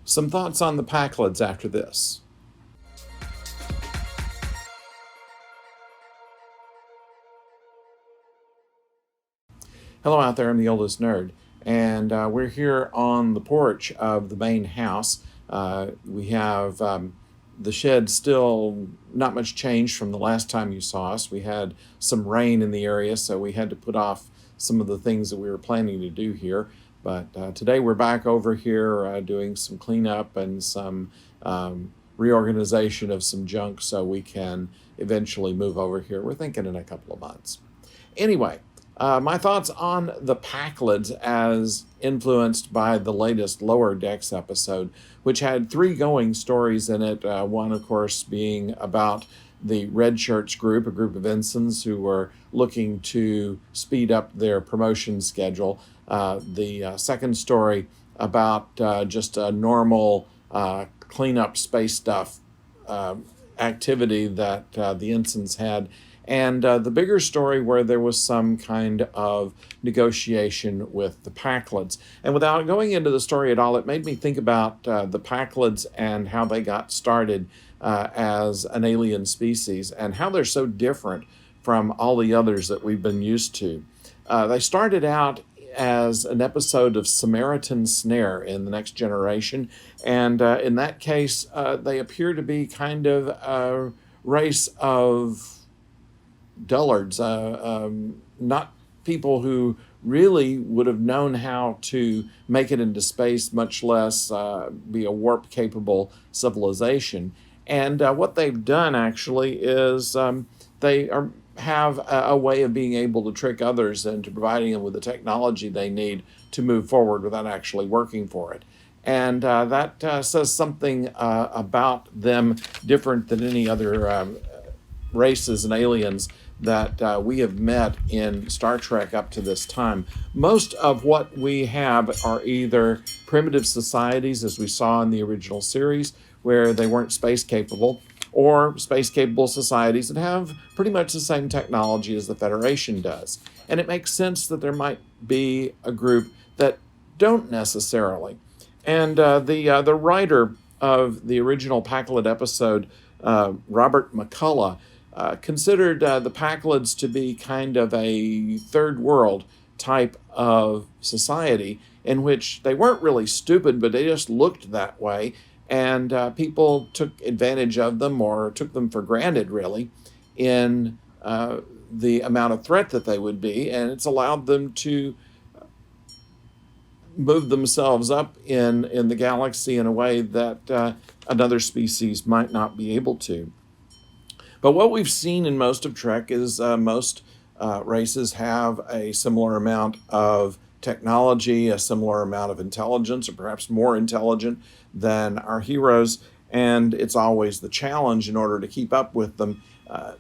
Some thoughts on the Pakleds after this. Hello out there, I'm the oldest nerd, and we're here on the porch of the main house. We have the shed still not much changed from the last time you saw us. We had some rain in the area, so we had to put off some of the things that we were planning to do here. But today we're back over here doing some cleanup and some reorganization of some junk so we can eventually move over here. We're thinking in a couple of months. Anyway, my thoughts on the Pakleds as influenced by the latest Lower Decks episode, which had three going stories in it. One, of course, being about the Red Shirts group, a group of ensigns who were looking to speed up their promotion schedule. The second story about just a normal cleanup space stuff activity that the ensigns had. And the bigger story where there was some kind of negotiation with the Pakleds. And without going into the story at all, it made me think about the Pakleds and how they got started as an alien species and how they're so different from all the others that we've been used to. They started out as an episode of Samaritan Snare in The Next Generation. And in that case, they appear to be kind of a race of dullards, not people who really would have known how to make it into space, much less be a warp-capable civilization. And what they've done, actually, is have a way of being able to trick others into providing them with the technology they need to move forward without actually working for it. And that says something about them different than any other races and aliens that we have met in Star Trek up to this time. Most of what we have are either primitive societies, as we saw in the original series, where they weren't space capable, or space capable societies that have pretty much the same technology as the Federation does. And it makes sense that there might be a group that don't necessarily. And the writer of the original Pakled episode, Robert McCullough, considered the Pakleds to be kind of a third world type of society in which they weren't really stupid, but they just looked that way. And people took advantage of them or took them for granted, really, in the amount of threat that they would be. And it's allowed them to move themselves up in the galaxy in a way that another species might not be able to. But what we've seen in most of Trek is most races have a similar amount of technology, a similar amount of intelligence, or perhaps more intelligent than our heroes. And it's always the challenge in order to keep up with them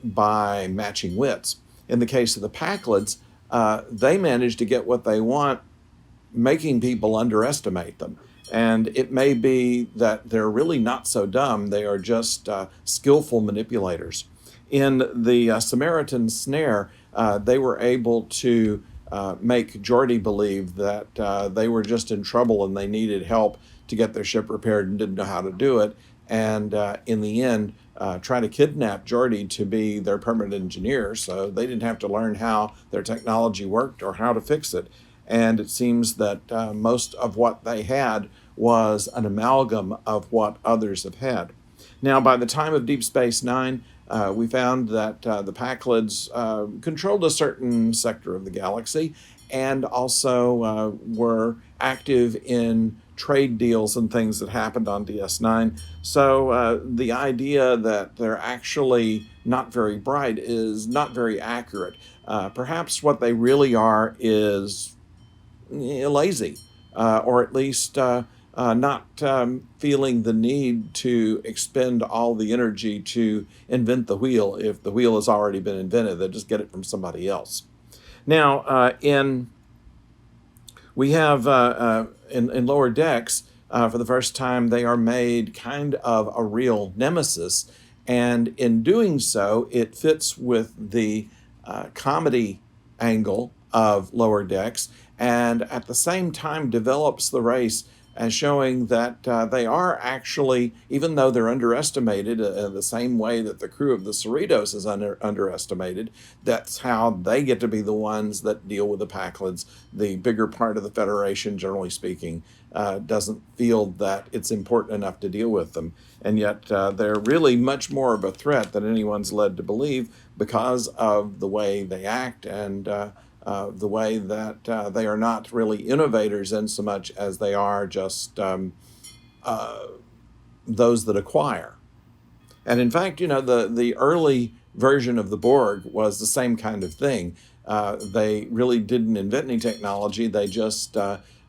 by matching wits. In the case of the Pakleds, they manage to get what they want, making people underestimate them. And it may be that they're really not so dumb. They are just skillful manipulators. In the Samaritan Snare, they were able to make Geordi believe that they were just in trouble and they needed help to get their ship repaired and didn't know how to do it. And in the end, try to kidnap Geordi to be their permanent engineer, so they didn't have to learn how their technology worked or how to fix it. And it seems that most of what they had was an amalgam of what others have had. Now, by the time of Deep Space Nine, we found that the Pakleds controlled a certain sector of the galaxy and also were active in trade deals and things that happened on DS9. So the idea that they're actually not very bright is not very accurate. Perhaps what they really are is lazy, or at least not feeling the need to expend all the energy to invent the wheel. If the wheel has already been invented, they just get it from somebody else. Now, we have in Lower Decks, for the first time, they are made kind of a real nemesis. And in doing so, it fits with the comedy angle of Lower Decks, and at the same time develops the race as showing that they are actually, even though they're underestimated the same way that the crew of the Cerritos is underestimated, that's how they get to be the ones that deal with the Pakleds. The bigger part of the Federation, generally speaking, doesn't feel that it's important enough to deal with them. And yet they're really much more of a threat than anyone's led to believe because of the way they act and the way that they are not really innovators in so much as they are just those that acquire. And in fact, the early version of the Borg was the same kind of thing. They really didn't invent any technology. They just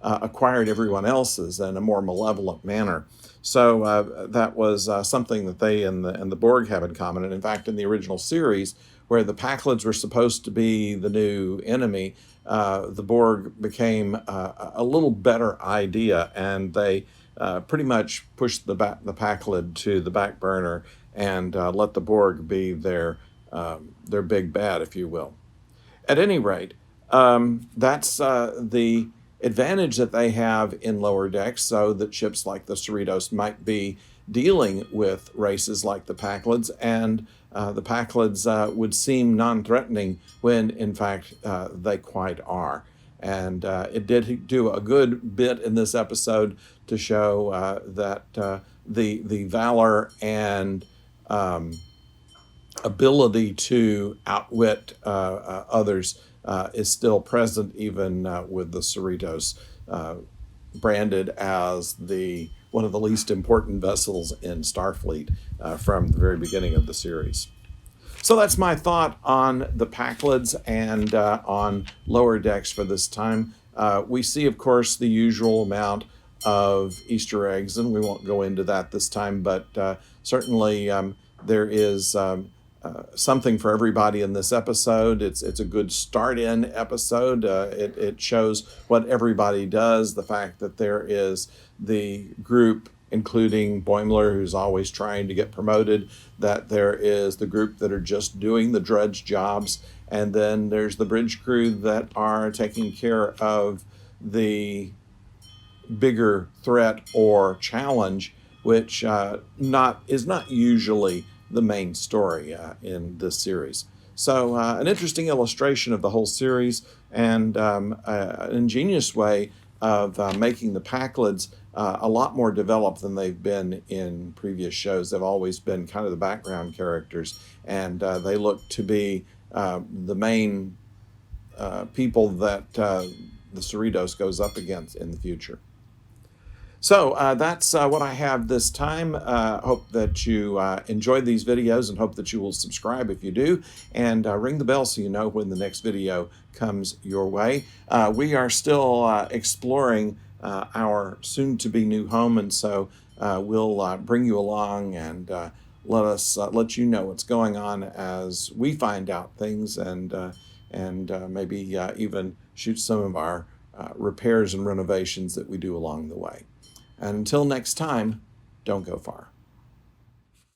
acquired everyone else's in a more malevolent manner. So that was something that they and the Borg have in common. And in fact, in the original series, where the Pakleds were supposed to be the new enemy, the Borg became a little better idea, and they pretty much pushed the Pakled to the back burner and let the Borg be their big bad, if you will. At any rate, that's the advantage that they have in lower decks, so that ships like the Cerritos might be dealing with races like the Pakleds, and the Pakleds would seem non-threatening when, in fact, they quite are. And it did do a good bit in this episode to show that the valor and ability to outwit others is still present, even with the Cerritos branded as one of the least important vessels in Starfleet from the very beginning of the series. So that's my thought on the Pakleds and on lower decks for this time. We see, of course, the usual amount of Easter eggs, and we won't go into that this time, but certainly there is something for everybody in this episode. It's a good start-in episode. It shows what everybody does, the fact that there is the group, including Boimler, who's always trying to get promoted, that there is the group that are just doing the drudge jobs, and then there's the bridge crew that are taking care of the bigger threat or challenge, which is not usually the main story in this series. So an interesting illustration of the whole series, and an ingenious way of making the Pakleds a lot more developed than they've been in previous shows. They've always been kind of the background characters, and they look to be the main people that the Cerritos goes up against in the future. So that's what I have this time. Hope that you enjoyed these videos, and hope that you will subscribe if you do, and ring the bell so you know when the next video comes your way. We are still exploring our soon-to-be new home, and so we'll bring you along and let you know what's going on as we find out things, and maybe even shoot some of our repairs and renovations that we do along the way. And until next time, don't go far.